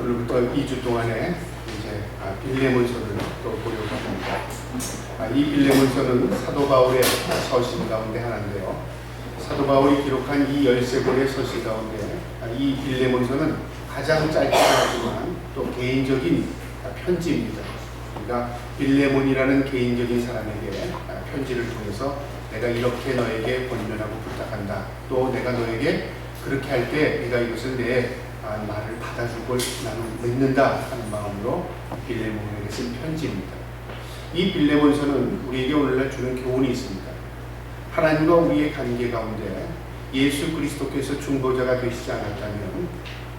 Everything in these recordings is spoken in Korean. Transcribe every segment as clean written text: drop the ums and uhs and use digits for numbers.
오늘부터 2주 동안에 이제 빌레몬서를 또 보려고 합니다. 이 빌레몬서는 사도 바울의 서신 가운데 하나인데요. 사도 바울이 기록한 이 13권의 서신 가운데 이 빌레몬서는 가장 짧기도 하지만 또 개인적인 편지입니다. 그러니까 빌레몬이라는 개인적인 사람에게 편지를 통해서 내가 이렇게 너에게 권면하고 부탁한다. 또 내가 너에게 그렇게 할 때 네가 이것을 내 말을 받아줄 걸 나는 믿는다 하는 마음으로 빌레몬에게 쓴 편지입니다. 이 빌레몬서는 우리에게 오늘날 주는 교훈이 있습니다. 하나님과 우리의 관계 가운데 예수 그리스도께서 중보자가 되시지 않았다면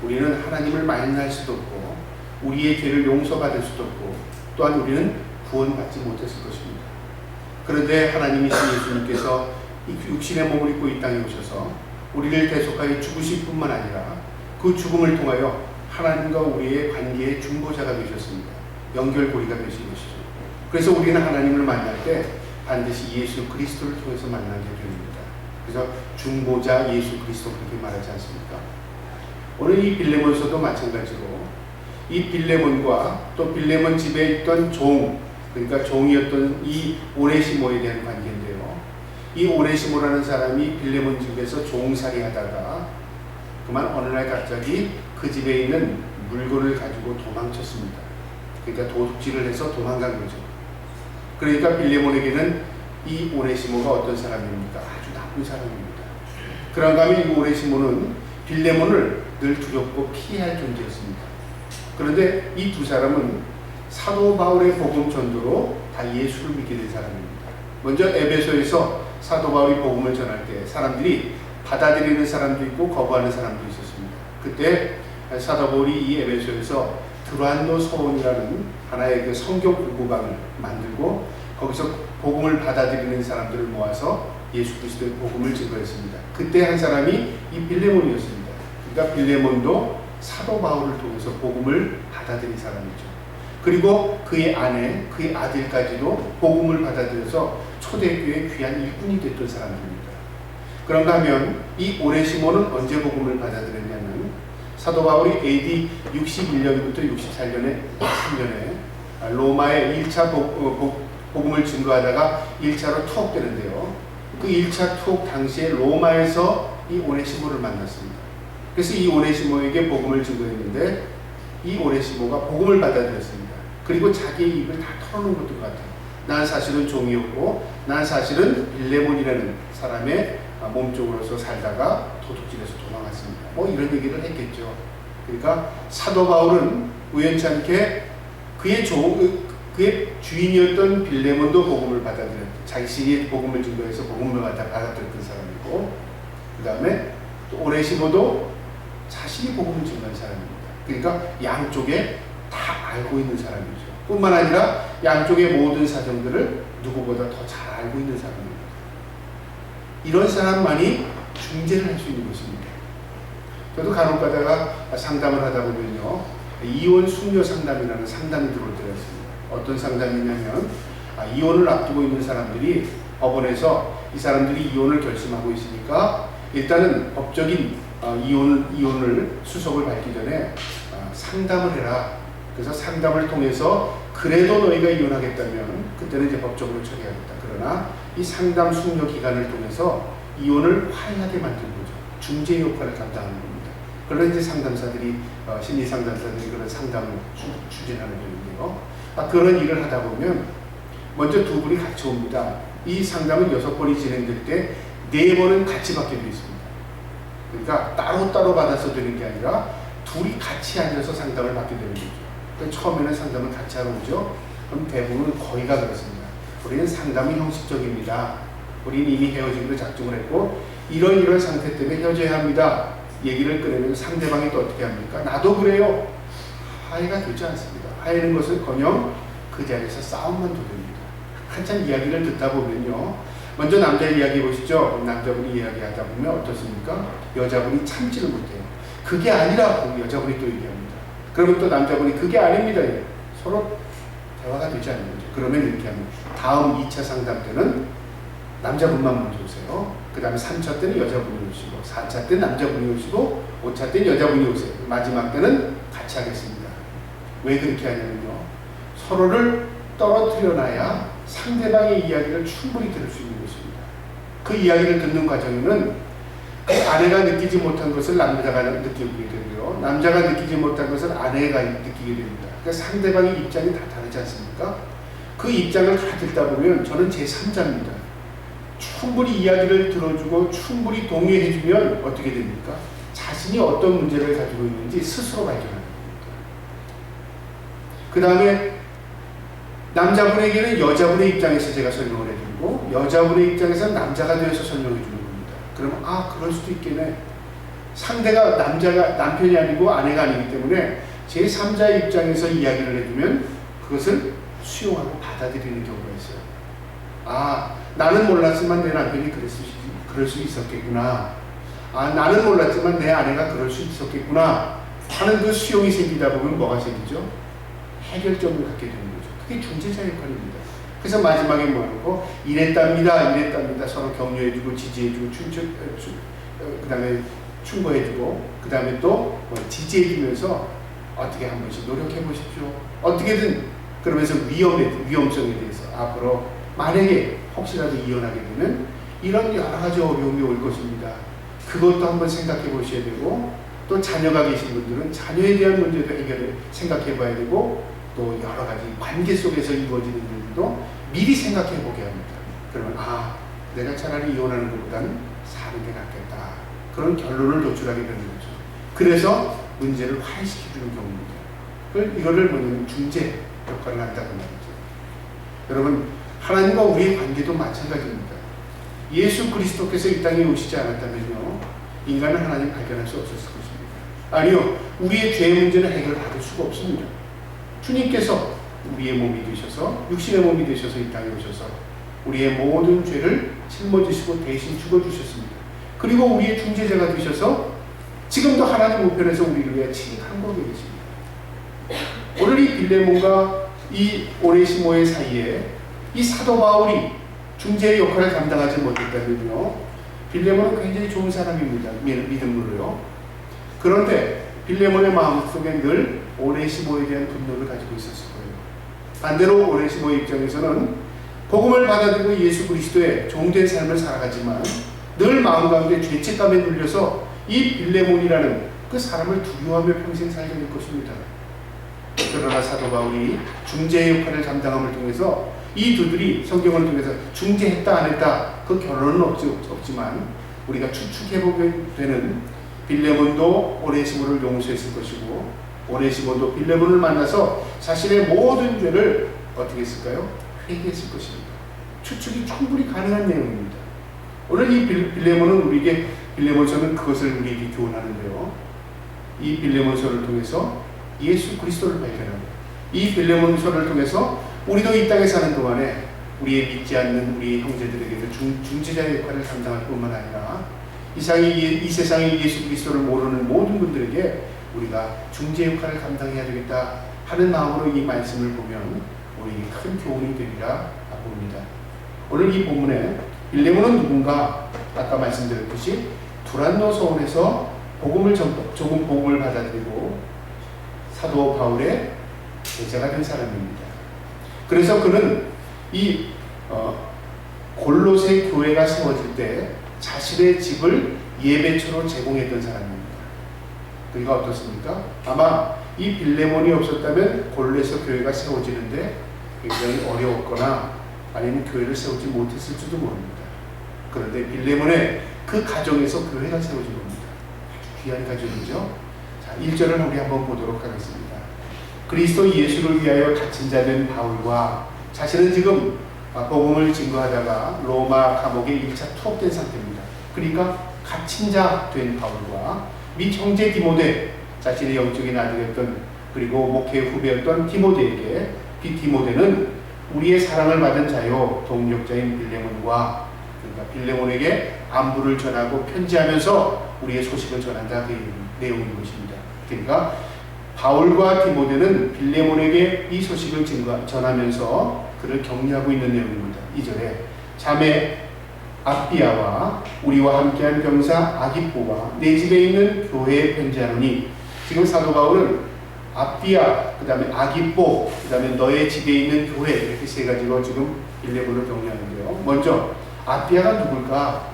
우리는 하나님을 만날 수도 없고 우리의 죄를 용서받을 수도 없고 또한 우리는 구원받지 못했을 것입니다. 그런데 하나님이신 예수님께서 육신의 몸을 입고 이 땅에 오셔서 우리를 대속하여 죽으실 뿐만 아니라 그 죽음을 통하여 하나님과 우리의 관계의 중보자가 되셨습니다. 연결고리가 되신 것이죠. 그래서 우리는 하나님을 만날 때 반드시 예수 그리스도를 통해서 만나게 됩니다. 그래서 중보자 예수 그리스도 그렇게 말하지 않습니까? 오늘 이 빌레몬서도 마찬가지로 이 빌레몬과 또 빌레몬 집에 있던 종, 그러니까 종이었던 이 오네시모에 대한 관계인데요. 이 오네시모라는 사람이 빌레몬 집에서 종살이 하다가 그만 어느 날 갑자기 그 집에 있는 물건을 가지고 도망쳤습니다. 그러니까 도둑질을 해서 도망간 거죠. 그러니까 빌레몬에게는 이 오네시모가 어떤 사람입니까? 아주 나쁜 사람입니다. 그런가 하면 이 오네시모는 빌레몬을 늘 두렵고 피해할 존재였습니다. 그런데 이 두 사람은 사도 바울의 복음 전도로 다 예수를 믿게 된 사람입니다. 먼저 에베소에서 사도 바울이 복음을 전할 때 사람들이 받아들이는 사람도 있고 거부하는 사람도 있었습니다. 그때 사도 바울이 이 에베소에서 드란노 서원이라는 하나의 그 성경 공부방을 만들고 거기서 복음을 받아들이는 사람들을 모아서 예수 그리스도의 복음을 증거했습니다. 그때 한 사람이 이 빌레몬이었습니다. 그러니까 빌레몬도 사도 바울을 통해서 복음을 받아들인 사람이죠. 그리고 그의 아내, 그의 아들까지도 복음을 받아들여서 초대교회의 귀한 일꾼이 됐던 사람들입니다. 그런가 하면 이 오네시모는 언제 복음을 받아들였냐면 사도 바울이 AD 61년부터 64년에 3년에 로마의 1차 복음을 증거하다가 1차로 투옥되는데요. 그 1차 투옥 당시에 로마에서 이 오네시모를 만났습니다. 그래서 이 오네시모에게 복음을 증거했는데 이 오네시모가 복음을 받아들였습니다. 그리고 자기의 입을 다 털어놓은 것들 같아요. 난 사실은 종이었고 난 사실은 빌레몬이라는 사람의 몸쪽으로서 살다가 도둑질해서 도망갔습니다. 뭐 이런 얘기를 했겠죠. 그러니까 사도 바울은 우연치 않게 그의 주인이었던 빌레몬도 복음을 받아들였고 자신이 복음을 증거해서 복음을 받아들였던 사람이고 그 다음에 또 오네시모도 자신이 복음을 증거한 사람입니다. 그러니까 양쪽에 다 알고 있는 사람이죠. 뿐만 아니라 양쪽의 모든 사정들을 누구보다 더 잘 알고 있는 사람입니다. 이런 사람만이 중재를 할 수 있는 것입니다. 저도 간혹 가다가 상담을 하다 보면요. 이혼 숙녀 상담이라는 상담이 들어올 때가 있습니다. 어떤 상담이냐면 이혼을 앞두고 있는 사람들이 법원에서 이 사람들이 이혼을 결심하고 있으니까 일단은 법적인 이혼을 수속을 받기 전에 상담을 해라. 그래서 상담을 통해서 그래도 너희가 이혼하겠다면 그때는 이제 법적으로 처리하겠다. 그러나 이 상담 숙려 기간을 통해서 이혼을 화해하게 만드는 거죠. 중재 역할을 감당하는 겁니다. 그러나 이제 상담사들이 심리 상담사들이 그런 상담을 추진하는 거예요. 그런 일을 하다 보면 먼저 두 분이 같이 옵니다. 이 상담은 6번이 진행될 때 4번은 같이 받게 되어 있습니다. 그러니까 따로따로 받아서 되는 게 아니라 둘이 같이 앉아서 상담을 받게 되는 거죠. 그러니까 처음에는 상담을 같이 하러 오죠. 그럼 대부분 거의가 그렇습니다. 우리는 상담이 형식적입니다. 우리는 이미 헤어지기로 작정을 했고 이런 상태 때문에 헤어져야 합니다. 얘기를 꺼내면 상대방이 또 어떻게 합니까? 나도 그래요. 화해가 되지 않습니다. 화해는 것은커녕 그 자리에서 싸움만 도됩니다. 한참 이야기를 듣다 보면요. 먼저 남자 이야기 보시죠. 남자분이 이야기하다 보면 어떻습니까? 여자분이 참지를 못해요. 그게 아니라고 여자분이 또 얘기합니다. 그러면 또 남자분이 그게 아닙니다. 서로 대화가 되지 않는 거죠. 그러면 이렇게 하면 다음 2차 상담 때는 남자분만 먼저 오세요. 그 다음에 3차 때는 여자분이 오시고 4차 때는 남자분이 오시고 5차 때는 여자분이 오세요. 마지막 때는 같이 하겠습니다. 왜 그렇게 하냐면요, 서로를 떨어뜨려 놔야 상대방의 이야기를 충분히 들을 수 있는 것입니다. 그 이야기를 듣는 과정에는 그 아내가 느끼지 못한 것을 남자가 느끼게 되고요, 남자가 느끼지 못한 것을 아내가 느끼게 됩니다. 그러니까 상대방의 입장이 다 다르지 않습니까? 그 입장을 다 듣다 보면 저는 제3자입니다. 충분히 이야기를 들어주고 충분히 동의해주면 어떻게 됩니까? 자신이 어떤 문제를 가지고 있는지 스스로 발견하는 겁니다. 그 다음에 남자분에게는 여자분의 입장에서 제가 설명을 해주고 여자분의 입장에서는 남자가 되어서 설명해 주는 겁니다. 그러면 그럴 수도 있겠네. 상대가 남편이 아니고 아내가 아니기 때문에 제3자의 입장에서 이야기를 해주면 그것을 수용하고 받아들이는 경우가 있어요. 나는 몰랐지만 내 남편이 그럴 수 있었겠구나. 나는 몰랐지만 내 아내가 그럴 수 있었겠구나 하는 그 수용이 생기다 보면 뭐가 생기죠? 해결점을 갖게 되는 거죠. 그게 중재자 역할입니다. 그래서 마지막에 뭐하고 이랬답니다. 서로 격려해주고 지지해주고 그 다음에 충고해주고 그 다음에 또 지지해주면서 어떻게 한 번씩 노력해보십시오. 어떻게든 그러면서 위험성에 대해서 앞으로 만약에 혹시라도 이혼하게 되면 이런 여러 가지 어려움이 올 것입니다. 그것도 한번 생각해 보셔야 되고, 또 자녀가 계신 분들은 자녀에 대한 문제도 생각해 봐야 되고, 또 여러 가지 관계 속에서 이루어지는 일도 미리 생각해 보게 합니다. 그러면 내가 차라리 이혼하는 것보다는 사는 게 낫겠다. 그런 결론을 도출하게 되는 거죠. 그래서 문제를 화해시켜주는 경우입니다. 이거를 뭐냐면 중재 역할을 한다고 말이죠. 여러분, 하나님과 우리의 관계도 마찬가지입니다. 예수 그리스도께서 이 땅에 오시지 않았다면요, 인간은 하나님 발견할 수 없었을 것입니다. 아니요, 우리의 죄 문제는 해결받을 수가 없습니다. 주님께서 우리의 몸이 되셔서, 육신의 몸이 되셔서 이 땅에 오셔서 우리의 모든 죄를 짊어지시고 대신 죽어주셨습니다. 그리고 우리의 중재자가 되셔서 지금도 하나님 우편에서 우리를 위해 친히 간구하고 계십니다. 오늘 이 빌레몬과 이 오네시모의 사이에 이 사도 바울이 중재의 역할을 감당하지 못했다면요, 빌레몬은 굉장히 좋은 사람입니다. 믿음으로요. 그런데 빌레몬의 마음속에 늘 오네시모에 대한 분노를 가지고 있었을 거예요. 반대로 오네시모의 입장에서는 복음을 받아들이고 예수 그리스도의 종된 삶을 살아가지만 늘 마음 가운데 죄책감에 눌려서 이 빌레몬이라는 그 사람을 두려워하며 평생 살게 될 것입니다. 그러나 사도 바울이 중재의 역할을 감당함을 통해서 이 두들이 성경을 통해서 중재했다 안 했다 그 결론은 없지만 우리가 추측해보게 되는 빌레몬도 오네시모를 용서했을 것이고 오네시모도 빌레몬을 만나서 자신의 모든 죄를 어떻게 했을까요? 회개했을 것입니다. 추측이 충분히 가능한 내용입니다. 오늘 이 빌레몬은 우리에게 빌레몬서는 그것을 우리에게 교훈하는데요. 이 빌레몬서를 통해서 예수 그리스도를 발견합니다. 이 빌레몬서를 통해서 우리도 이 땅에 사는 동안에 우리의 믿지 않는 우리 형제들에게도 중재자의 역할을 감당할 뿐만 아니라 이 세상에 예수 그리스도를 모르는 모든 분들에게 우리가 중재 역할을 감당해야 되겠다 하는 마음으로 이 말씀을 보면 우리에게 큰 교훈이 되리라 봅니다. 오늘 이 본문에 빌레몬은 누군가? 아까 말씀드렸듯이 두란노 서원에서 조금 복음을 받아들이고 사도 바울의 제자가 된 사람입니다. 그래서 그는 이 골로새 교회가 세워질 때 자신의 집을 예배처로 제공했던 사람입니다. 그러니까 어떻습니까? 아마 이 빌레몬이 없었다면 골로새 교회가 세워지는데 굉장히 어려웠거나 아니면 교회를 세우지 못했을지도 모릅니다. 그런데 빌레몬의 그 가정에서 교회가 세워진 겁니다. 아주 귀한 가정이죠. 자, 1절을 우리 한번 보도록 하겠습니다. 그리스도 예수를 위하여 갇힌 자 된 바울과 자신은 지금 복음을 증거하다가 로마 감옥에 1차 투옥된 상태입니다. 그러니까 갇힌 자 된 바울과 및 형제 디모데, 자신의 영적인 아들이었던 그리고 목회 후배였던 디모데에게, 이 디모데는 우리의 사랑을 받은 자요 동력자인 빌레몬과, 그러니까 빌레몬에게 안부를 전하고 편지하면서 우리의 소식을 전한다, 그 내용인 것입니다. 그러니까 바울과 디모데는 빌레몬에게 이 소식을 전하면서 그를 격려하고 있는 내용입니다. 2절에 자매 아비아와 우리와 함께한 병사 아기뽀와 내 집에 있는 교회에 편지하노니. 지금 사도 바울은 아비아, 그 다음에 아기뽀, 그 다음에 너의 집에 있는 교회, 이렇게 세 가지로 지금 빌레몬을 정리하는데요. 먼저 아비아가 누굴까?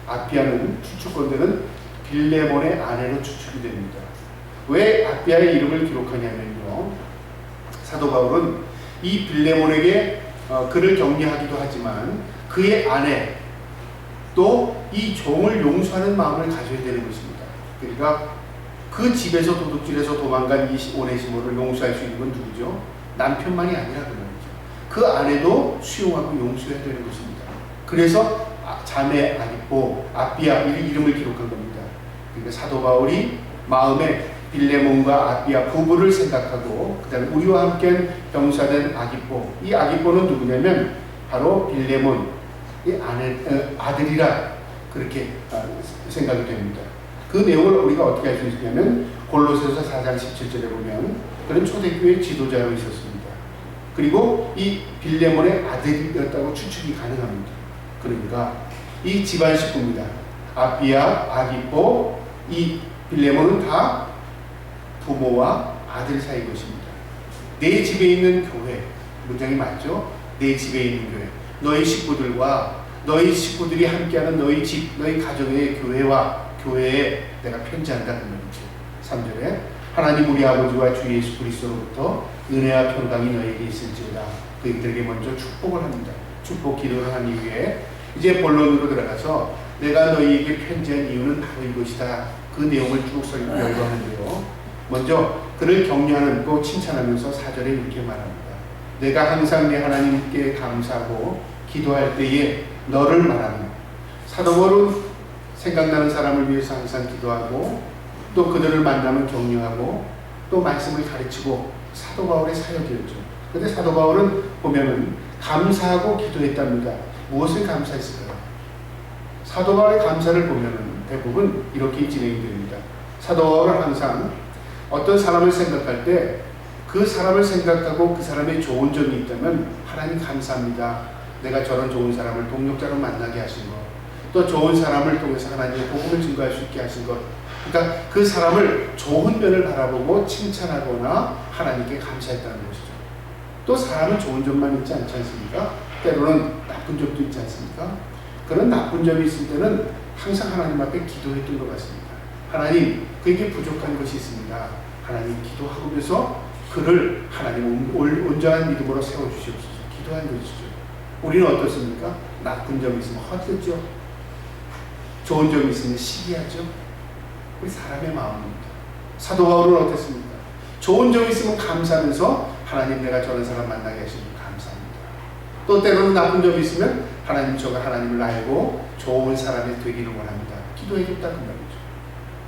아비아는 추측권들은 빌레몬의 아내로 추측이 됩니다. 왜 아비아의 이름을 기록하냐면요, 사도 바울은 이 빌레몬에게 그를 격려하기도 하지만 그의 아내 또 이 종을 용서하는 마음을 가져야 되는 것입니다. 그러니까 그 집에서 도둑질해서 도망간 이 오네시모를 용서할 수 있는 건 누구죠? 남편만이 아니라 그 말이죠. 그 아내도 수용하고 용서해야 되는 것입니다. 그래서 자매 아기뽀, 아비아 이름을 기록한 겁니다. 그러니까 사도 바울이 마음에 빌레몬과 아비아 부부를 생각하고, 그 다음에 우리와 함께한 병사된 아기뽀, 이 아기뽀는 누구냐면 바로 빌레몬 이 아들이라 그렇게 생각이 됩니다. 그 내용을 우리가 어떻게 알 수 있냐면 골로새서 4장 17절에 보면 그는 초대교회 지도자로 있었습니다. 그리고 이 빌레몬의 아들이었다고 추측이 가능합니다. 그러니까 이 집안 식구입니다. 아비아, 아기뽀, 이 빌레몬은 다 부모와 아들 사이인 것입니다. 내 집에 있는 교회, 문장이 맞죠? 내 집에 있는 교회, 너희 식구들과 너희 식구들이 함께하는 너희 집, 너희 가정의 교회에 내가 편지한다 그 말이죠. 3절에 하나님 우리 아버지와 주 예수 그리스도로부터 은혜와 평강이 너에게 있을지어다. 그들에게 먼저 축복을 합니다. 축복 기도를 한 이후에 이제 본론으로 들어가서 내가 너희에게 편지한 이유는 바로 이것이다. 그 내용을 쭉 열거하는데요. 먼저 그를 격려하는 또 칭찬하면서 4절에 이렇게 말합니다. 내가 항상 내 하나님께 감사하고 기도할 때에 너를 말하는. 사도 바울은 생각나는 사람을 위해서 항상 기도하고 또 그들을 만나면 격려하고 또 말씀을 가르치고 사도 바울의 사역이었죠. 그런데 사도 바울은 보면은 감사하고 기도했답니다. 무엇을 감사했을까요? 사도 바울의 감사를 보면은 대부분 이렇게 진행이 됩니다. 사도 바울은 항상 어떤 사람을 생각할 때 그 사람을 생각하고 그 사람의 좋은 점이 있다면 하나님 감사합니다. 내가 저런 좋은 사람을 동력자로 만나게 하신 것, 또 좋은 사람을 통해서 하나님의 복음을 증거할 수 있게 하신 것, 그러니까 그 사람을 좋은 면을 바라보고 칭찬하거나 하나님께 감사했다는 것이죠. 또 사람은 좋은 점만 있지 않지 않습니까? 때로는 나쁜 점도 있지 않습니까? 그런 나쁜 점이 있을 때는 항상 하나님 앞에 기도했던 것 같습니다. 하나님, 그에게 부족한 것이 있습니다. 하나님 기도하면서 그를 하나님 온전한 믿음으로 세워주시옵소서. 기도한 것이죠. 우리는 어떻습니까? 나쁜 점이 있으면 헛되죠. 좋은 점이 있으면 시기하죠. 우리 사람의 마음입니다. 사도 바울은 어땠습니까? 좋은 점이 있으면 감사하면서 하나님 내가 저런 사람 만나게 하시니 감사합니다. 또 때로는 나쁜 점이 있으면 하나님 저가 하나님을 알고 좋은 사람이 되기를 원합니다. 기도해줬다 그 말이죠.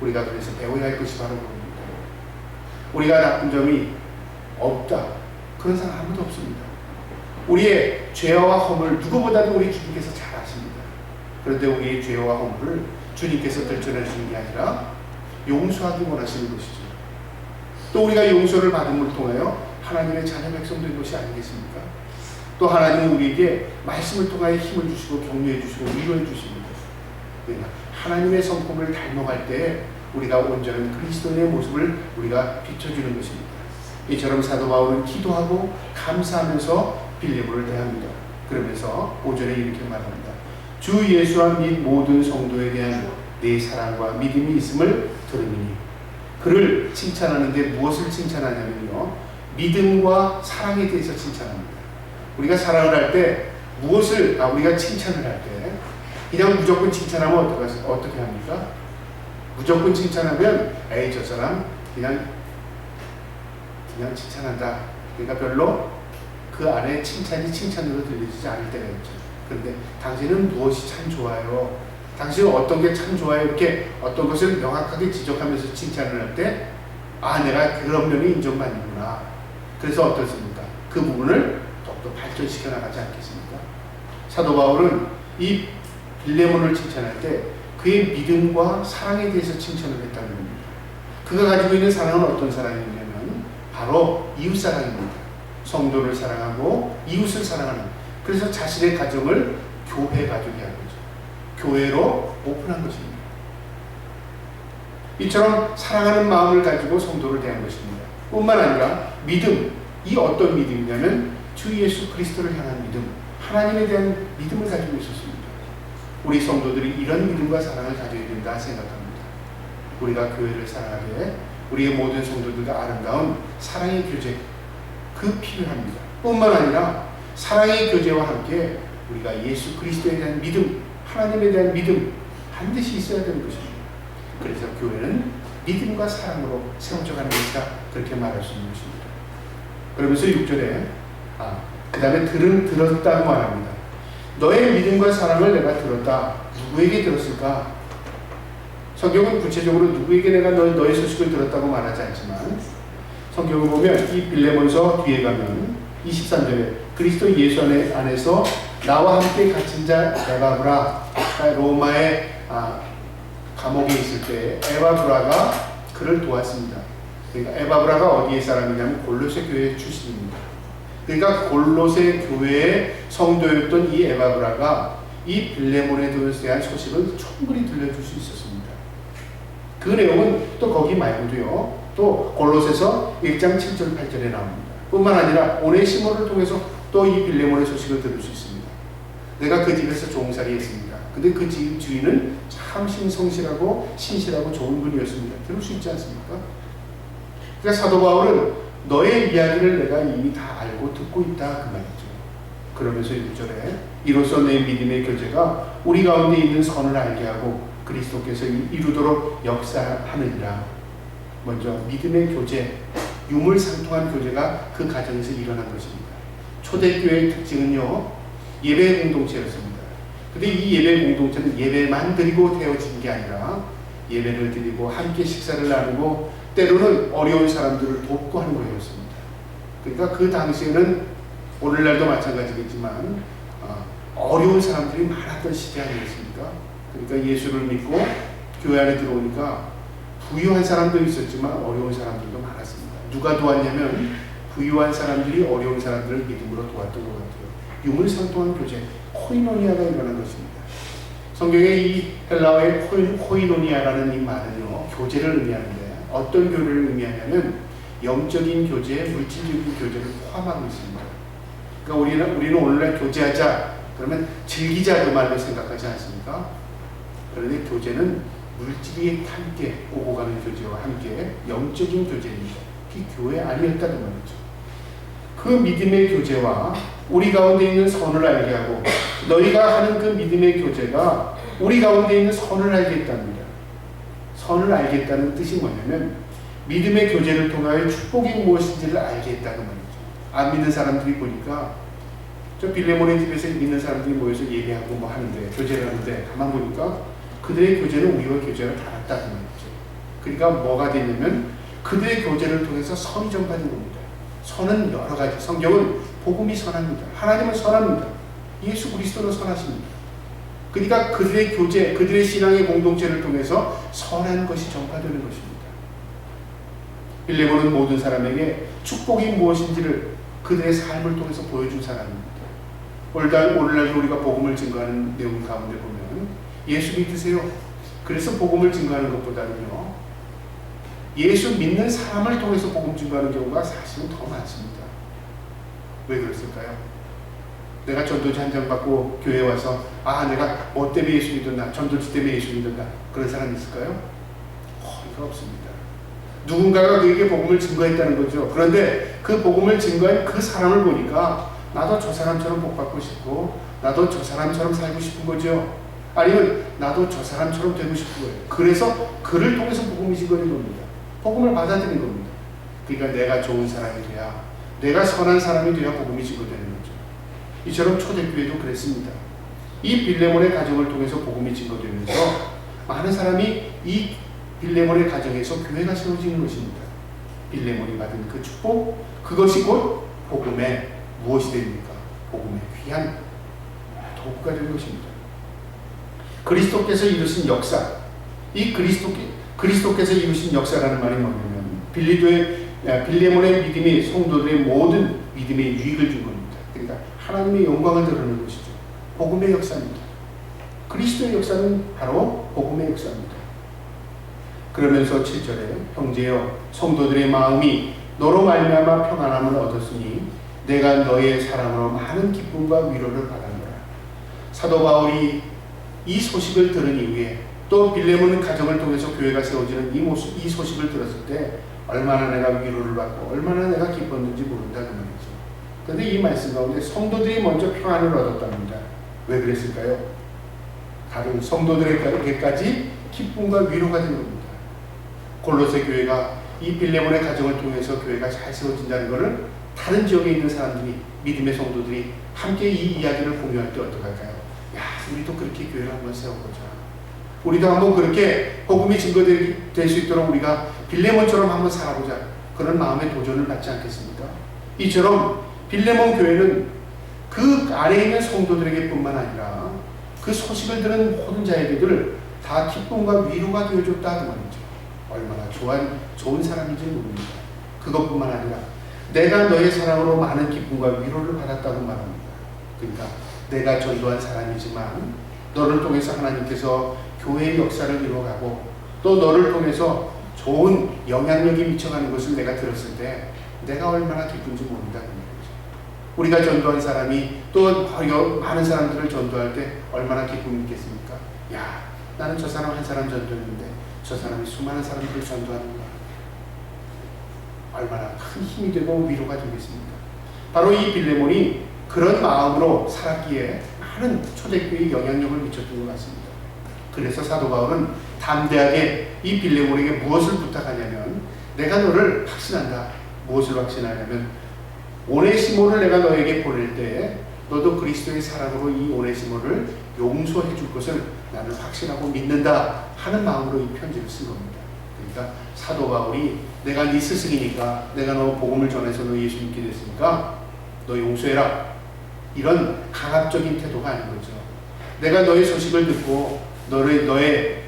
우리가 그래서 배워야 할 것이 바로 그겁니다. 우리가 나쁜 점이 없다. 그런 사람 아무도 없습니다. 우리의 죄와 허물 누구보다도 우리 주님께서 잘 아십니다. 그런데 우리의 죄와 허물을 주님께서 들춰내시는 게 아니라 용서하기 원하시는 것이죠. 또 우리가 용서를 받음을 통하여 하나님의 자녀 백성 된 것이 아니겠습니까? 또 하나님은 우리에게 말씀을 통하여 힘을 주시고 격려해 주시고 위로해 주십니다. 하나님의 성품을 닮아갈 때 우리가 온전한 그리스도의 모습을 우리가 비춰주는 것입니다. 이처럼 사도 바울은 기도하고 감사하면서 빌레몬을 대합니다. 그러면서 5절에 이렇게 말합니다. 주 예수와 및 모든 성도에 대한 내 사랑과 믿음이 있음을 들으니. 그를 칭찬하는데 무엇을 칭찬하냐면요, 믿음과 사랑에 대해서 칭찬합니다. 우리가 사랑을 할 때 우리가 칭찬을 할 때 그냥 무조건 칭찬하면 어떻게 합니까? 무조건 칭찬하면 에이 저 사람 그냥 칭찬한다. 그러니까 별로 그 안에 칭찬이 칭찬으로 들리지 않을 때가 있죠. 그런데 당신은 무엇이 참 좋아요? 당신은 어떤 게 참 좋아요? 이렇게 어떤 것을 명확하게 지적하면서 칭찬을 할 때 내가 그런 면이 인정받는구나. 그래서 어떻습니까? 그 부분을 더욱더 발전시켜 나가지 않겠습니까? 사도 바울은 이 빌레몬을 칭찬할 때 그의 믿음과 사랑에 대해서 칭찬을 했다는 겁니다. 그가 가지고 있는 사랑은 어떤 사랑이냐면 바로 이웃사랑입니다. 성도를 사랑하고 이웃을 사랑하는, 그래서 자신의 가정을 교회 가족이 한 거죠. 교회로 오픈한 것입니다. 이처럼 사랑하는 마음을 가지고 성도를 대한 것입니다. 뿐만 아니라 믿음, 이 어떤 믿음이냐면 주 예수 그리스도를 향한 믿음, 하나님에 대한 믿음을 가지고 있었습니다. 우리 성도들이 이런 믿음과 사랑을 가져야 된다 생각합니다. 우리가 교회를 사랑하게 우리의 모든 성도들과 아름다운 사랑의 교제, 그 필요합니다. 뿐만 아니라 사랑의 교제와 함께 우리가 예수 그리스도에 대한 믿음, 하나님에 대한 믿음 반드시 있어야 되는 것입니다. 그래서 교회는 믿음과 사랑으로 세워져가는 것이다, 그렇게 말할 수 있는 것입니다. 그러면서 6절에 그 다음에 들었다고 말합니다. 너의 믿음과 사랑을 내가 들었다. 누구에게 들었을까? 성경은 구체적으로 누구에게 내가 너의 소식을 들었다고 말하지 않지만 성경을 보면 이 빌레몬서 뒤에 가면 23절에 그리스도 예수 안에서 나와 함께 갇힌 자 에바브라, 로마의 감옥에 있을 때 에바브라가 그를 도왔습니다. 그러니까 에바브라가 어디의 사람이냐면 골로새 교회 출신입니다. 그러니까 골로새 교회의 성도였던 이 에바브라가 이 빌레몬에 대한 소식을 충분히 들려줄 수 있었습니다. 그 내용은 또 거기 말고도요, 또 골로새서 1장 7절 8절에 나옵니다. 뿐만 아니라 오네시모를 통해서 또 이 빌레몬의 소식을 들을 수 있습니다. 내가 그 집에서 종살이 했습니다. 근데 그 집 주인은 참 신성실하고 신실하고 좋은 분이었습니다. 들을 수 있지 않습니까? 그러니까 사도 바울은 너의 이야기를 내가 이미 다 알고 듣고 있다, 그 말이죠. 그러면서 6절에 이로써 내 믿음의 교제가 우리 가운데 있는 선을 알게 하고 그리스도께서 이루도록 역사하느니라. 먼저 믿음의 교제, 유물상통한 교제가 그 가정에서 일어난 것입니다. 초대교회의 특징은요, 예배 공동체였습니다. 근데 이 예배 공동체는 예배만 드리고 되어진 게 아니라 예배를 드리고 함께 식사를 나누고 때로는 어려운 사람들을 돕고 하는 거였습니다. 그러니까 그 당시에는 오늘날도 마찬가지겠지만 어려운 사람들이 많았던 시대 아니겠습니까? 그러니까 예수를 믿고 교회 안에 들어오니까 부유한 사람도 있었지만 어려운 사람들도 많았습니다. 누가 도왔냐면 부유한 사람들이 어려운 사람들을 믿음으로 도왔던 것 같아요. 유물상통한 교제, 코이노니아가 일어난 것입니다. 성경에 이 헬라어의 코이노니아라는 이 말은요, 교제를 의미하는데 어떤 교제를 의미하냐면 영적인 교제, 물질적인 교제를 포함하고 있습니다. 그러니까 우리는 오늘날 교제하자 그러면 즐기자 그 말로 생각하지 않습니까? 그런데 교제는 물질이 함께 오고 가는 교제와 함께 영적인 교제입니다. 그 교회 아니었다는 말이죠. 그 믿음의 교제와 우리 가운데 있는 선을 알게 하고 너희가 하는 그 믿음의 교제가 우리 가운데 있는 선을 알겠답니다. 선을 알겠다는 뜻이 뭐냐면 믿음의 교제를 통하여 축복이 무엇인지를 알겠다는 말이죠. 안 믿는 사람들이 보니까 저 빌레몬의 집에서 믿는 사람들이 모여서 예배하고 뭐 하는데 교제를 하는데 가만 보니까 그들의 교제는 우리와 교제가 달랐다는 말이죠. 그러니까 뭐가 되냐면 그들의 교제를 통해서 선이 전파된 겁니다. 선은 여러 가지. 성경은 복음이 선합니다. 하나님은 선합니다. 예수 그리스도는 선하십니다. 그러니까 그들의 교제, 그들의 신앙의 공동체를 통해서 선한 것이 전파되는 것입니다. 빌레몬은 모든 사람에게 축복이 무엇인지를 그들의 삶을 통해서 보여준 사람입니다. 오늘날도 우리가 복음을 증거하는 내용 가운데 보면 예수 믿으세요. 그래서 복음을 증거하는 것보다는요, 예수 믿는 사람을 통해서 복음 증거하는 경우가 사실은 더 많습니다. 왜 그랬을까요? 내가 전도지 한 장 받고 교회에 와서 내가 뭐 때문에 예수 믿었나, 전도지 때문에 예수 믿었나, 그런 사람 있을까요? 이거 없습니다. 누군가가 그에게 복음을 증거했다는 거죠. 그런데 그 복음을 증거한 그 사람을 보니까 나도 저 사람처럼 복 받고 싶고 나도 저 사람처럼 살고 싶은 거죠. 아니면 나도 저 사람처럼 되고 싶은 거예요. 그래서 그를 통해서 복음이 증거된 겁니다. 복음을 받아들인 겁니다. 그러니까 내가 좋은 사람이 돼야, 내가 선한 사람이 돼야 복음이 증거되는 거죠. 이처럼 초대교회도 그랬습니다. 이 빌레몬의 가정을 통해서 복음이 증거되면서 많은 사람이 이 빌레몬의 가정에서 교회가 세워지는 것입니다. 빌레몬이 받은 그 축복, 그것이 곧 복음의 무엇이 됩니까? 복음의 귀한 도구가 된 것입니다. 그리스도께서 이루신 역사, 이 그리스도께서 이루신 역사라는 말이 뭐냐면 빌레몬의 믿음이 성도들의 모든 믿음의 유익을 준 겁니다. 그러니까 하나님의 영광을 드러내는 것이죠. 복음의 역사입니다. 그리스도의 역사는 바로 복음의 역사입니다. 그러면서 7절에 형제여 성도들의 마음이 너로 말미암아 평안함을 얻었으니 내가 너의 사랑으로 많은 기쁨과 위로를 받았노라. 사도 바울이 이 소식을 들은 이후에 또 빌레몬 가정을 통해서 교회가 세워지는 이 소식을 들었을 때 얼마나 내가 위로를 받고 얼마나 내가 기뻤는지 모른다 그 말이죠. 그런데 이 말씀 가운데 성도들이 먼저 평안을 얻었답니다. 왜 그랬을까요? 다른 성도들에게까지 기쁨과 위로가 된 겁니다. 골로새 교회가 이 빌레몬의 가정을 통해서 교회가 잘 세워진다는 것을 다른 지역에 있는 사람들이, 믿음의 성도들이 함께 이 이야기를 공유할 때 어떡할까요? 야, 우리도 그렇게 교회를 한번 세워보자. 우리도 한번 그렇게 복음이 증거될 수 있도록 우리가 빌레몬처럼 한번 살아보자. 그런 마음의 도전을 받지 않겠습니까? 이처럼 빌레몬 교회는 그 아래에 있는 성도들에게 뿐만 아니라 그 소식을 들은 모든 자에게들 다 기쁨과 위로가 되어줬다 그 말이죠. 얼마나 좋은 사람인지 모릅니다. 그것뿐만 아니라 내가 너의 사랑으로 많은 기쁨과 위로를 받았다고 말합니다. 그러니까 내가 전도한 사람이지만 너를 통해서 하나님께서 교회의 역사를 이루어가고 또 너를 통해서 좋은 영향력이 미쳐가는 것을 내가 들었을 때 내가 얼마나 기쁜지 모른다는 거죠. 우리가 전도한 사람이 또 많은 사람들을 전도할 때 얼마나 기쁨이 있겠습니까? 야, 나는 저 사람 한 사람 전도했는데 저 사람이 수많은 사람들을 전도하는 거야. 얼마나 큰 힘이 되고 위로가 되겠습니까? 바로 이 빌레몬이 그런 마음으로 살았기에 많은 초대교회에 영향력을 미쳤던 것 같습니다. 그래서 사도 바울은 담대하게 이 빌레몬에게 무엇을 부탁하냐면 내가 너를 확신한다. 무엇을 확신하냐면 오네시모를 내가 너에게 보낼 때 너도 그리스도의 사랑으로 이 오네시모를 용서해 줄 것을 나는 확신하고 믿는다 하는 마음으로 이 편지를 쓴 겁니다. 그러니까 사도 바울이 내가 네 스승이니까 내가 너 복음을 전해서 너 예수 믿게 됐으니까 너 용서해라. 이런 강압적인 태도가 아닌 거죠. 내가 너의 소식을 듣고 너의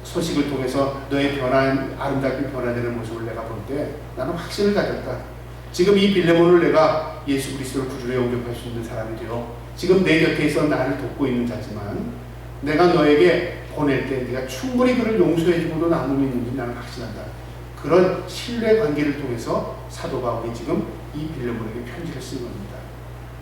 소식을 통해서 너의 아름답게 변화되는 모습을 내가 볼 때 나는 확신을 가졌다. 지금 이 빌레몬을 내가 예수 그리스도를 구주로 영접할 수 있는 사람이 되어 지금 내 곁에 있어 나를 돕고 있는 자지만 내가 너에게 보낼 때 네가 충분히 그를 용서해주고도 남음이 있는지 나는 확신한다. 그런 신뢰 관계를 통해서 사도 바울이 지금 이 빌레몬에게 편지를 쓴 겁니다.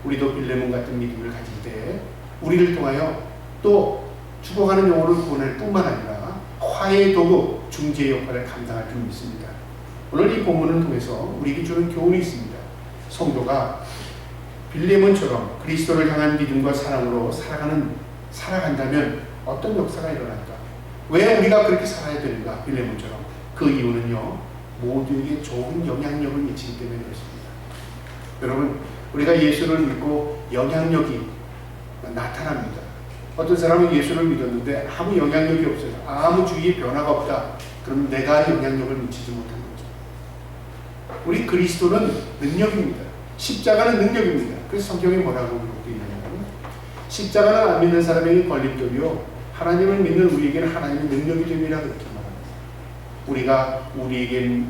우리도 빌레몬 같은 믿음을 가질 때 우리를 통하여 또 죽어가는 영혼을 구원할 뿐만 아니라 화해의 도구, 중재의 역할을 감당할 줄 믿습니다. 오늘 이 본문을 통해서 우리에게 주는 교훈이 있습니다. 성도가 빌레몬처럼 그리스도를 향한 믿음과 사랑으로 살아간다면 어떤 역사가 일어날까? 왜 우리가 그렇게 살아야 되는가? 빌레몬처럼. 그 이유는요, 모두에게 좋은 영향력을 미치기 때문에 그렇습니다. 여러분, 우리가 예수를 믿고 영향력이 나타납니다. 어떤 사람은 예수를 믿었는데 아무 영향력이 없어요. 아무 주위에 변화가 없다. 그럼 내가 영향력을 미치지 못한 거죠. 우리 그리스도는 능력입니다. 십자가는 능력입니다. 그래서 성경에 뭐라고 기록되어 있냐면 십자가는 안 믿는 사람에게 걸림돌이요 하나님을 믿는 우리에게는 하나님의 능력이 됨이라 그렇게 말합니다. 우리가 우리에게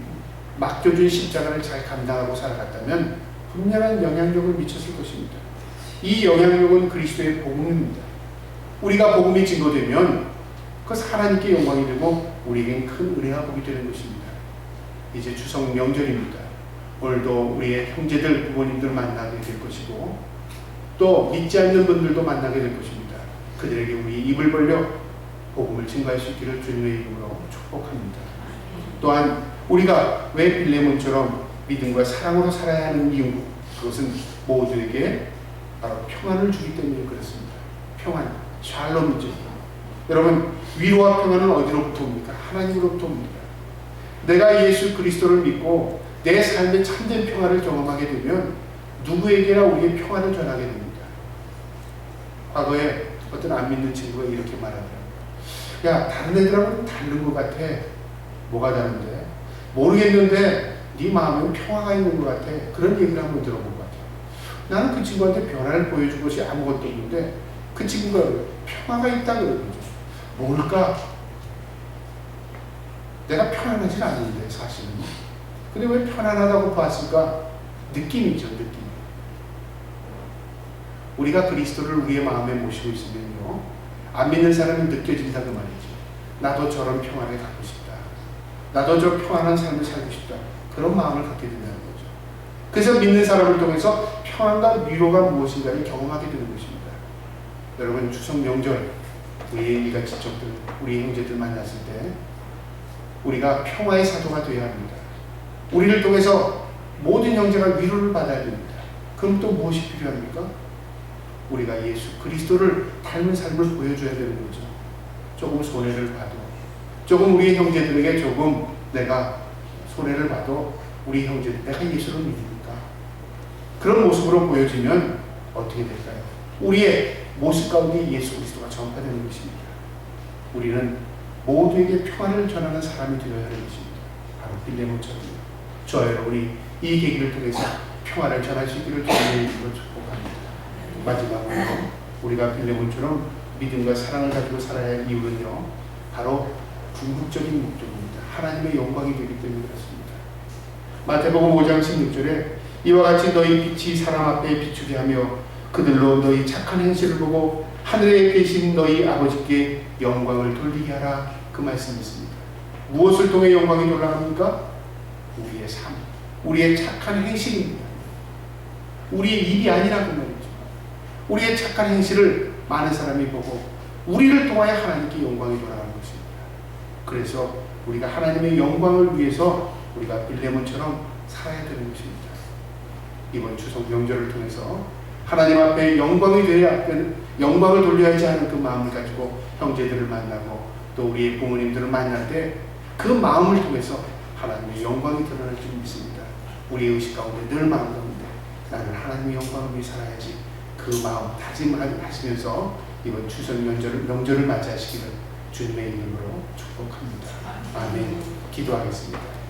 맡겨준 십자가를 잘 감당하고 살아갔다면 분명한 영향력을 미쳤을 것입니다. 이 영향력은 그리스도의 복음입니다. 우리가 복음이 증거되면 그것은 하나님께 영광이 되고 우리에겐 큰 은혜가 복이 되는 것입니다. 이제 추석 명절입니다. 오늘도 우리의 형제들, 부모님들 만나게 될 것이고 또 믿지 않는 분들도 만나게 될 것입니다. 그들에게 우리 입을 벌려 복음을 증거할 수 있기를 주님의 이름으로 축복합니다. 또한 우리가 왜 빌레몬처럼 믿음과 사랑으로 살아야 하는 이유, 그것은 모두에게 바로 평안을 주기 때문에 그렇습니다. 평안, 샬롬이죠. 여러분, 위로와 평안은 어디로부터 옵니까? 하나님으로부터 옵니다. 내가 예수 그리스도를 믿고 내 삶의 참된 평안을 경험하게 되면 누구에게나 우리의 평안을 전하게 됩니다. 과거에 어떤 안 믿는 친구가 이렇게 말하더라고요. 야, 다른 애들하고는 다른 것 같아. 뭐가 다른데? 모르겠는데 네 마음에 평화가 있는 것 같아. 그런 얘기를 한번 들어본 것 같아요. 나는 그 친구한테 변화를 보여준 것이 아무것도 없는데 그 친구가 평화가 있다 그러는 거죠. 뭘까? 내가 편안하지 않은데 사실은. 근데 왜 편안하다고 봤을까? 느낌이죠, 느낌. 우리가 그리스도를 우리의 마음에 모시고 있으면요, 안 믿는 사람이 느껴진다 그 말이죠. 나도 저런 평안에 갖고 싶다. 나도 저 평안한 삶을 살고 싶다. 그런 마음을 갖게 된다는 거죠. 그래서 믿는 사람을 통해서 평안과 위로가 무엇인가를 경험하게 되는 것입니다. 여러분, 추석 명절 우리의 이가 지척들, 우리 형제들 만났을 때 우리가 평화의 사도가 되어야 합니다. 우리를 통해서 모든 형제가 위로를 받아야 됩니다. 그럼 또 무엇이 필요합니까? 우리가 예수 그리스도를 닮은 삶을 보여줘야 되는 거죠. 조금 손해를 봐도, 조금 우리 형제들에게 조금 내가 손해를 봐도 우리 형제들, 내가 예수를 믿으니까 그런 모습으로 보여지면 어떻게 될까요? 우리의 모습 가운데 예수 그리스도가 전파되는 것입니다. 우리는 모두에게 평안을 전하는 사람이 되어야 하는 것입니다. 바로 빌레몬처럼요. 저와 여러분이 이 계기를 통해서 평안을 전할 수 있기를 주님의 이름으로 축복합니다. 마지막으로 우리가 빌레몬처럼 믿음과 사랑을 가지고 살아야 할 이유는요, 바로 궁극적인 목적입니다. 하나님의 영광이 되기 때문에 그렇습니다. 마태복음 5장 16절에 이와 같이 너희 빛이 사람 앞에 비추게 하며 그들로 너희 착한 행실을 보고 하늘에 계신 너희 아버지께 영광을 돌리게 하라, 그 말씀이 있습니다. 무엇을 통해 영광이 돌아갑니까? 우리의 삶, 우리의 착한 행실입니다. 우리의 일이 아니라고 말이죠. 우리의 착한 행실을 많은 사람이 보고 우리를 통하여 하나님께 영광이 돌아가는 것입니다. 그래서 우리가 하나님의 영광을 위해서 우리가 빌레몬처럼 살아야 되는 것입니다. 이번 추석 명절을 통해서 하나님 앞에 영광을 돌려야지 하는 그 마음을 가지고 형제들을 만나고 또 우리의 부모님들을 만날 때 그 마음을 통해서 하나님의 영광이 드러날 줄 믿습니다. 우리의 의식 가운데 늘 마음 가운데 나는 하나님의 영광을 위해 살아야지, 그 마음 다짐하시면서 이번 추석 명절을 맞이하시기를 주님의 이름으로 축복합니다. 아멘. 기도하겠습니다.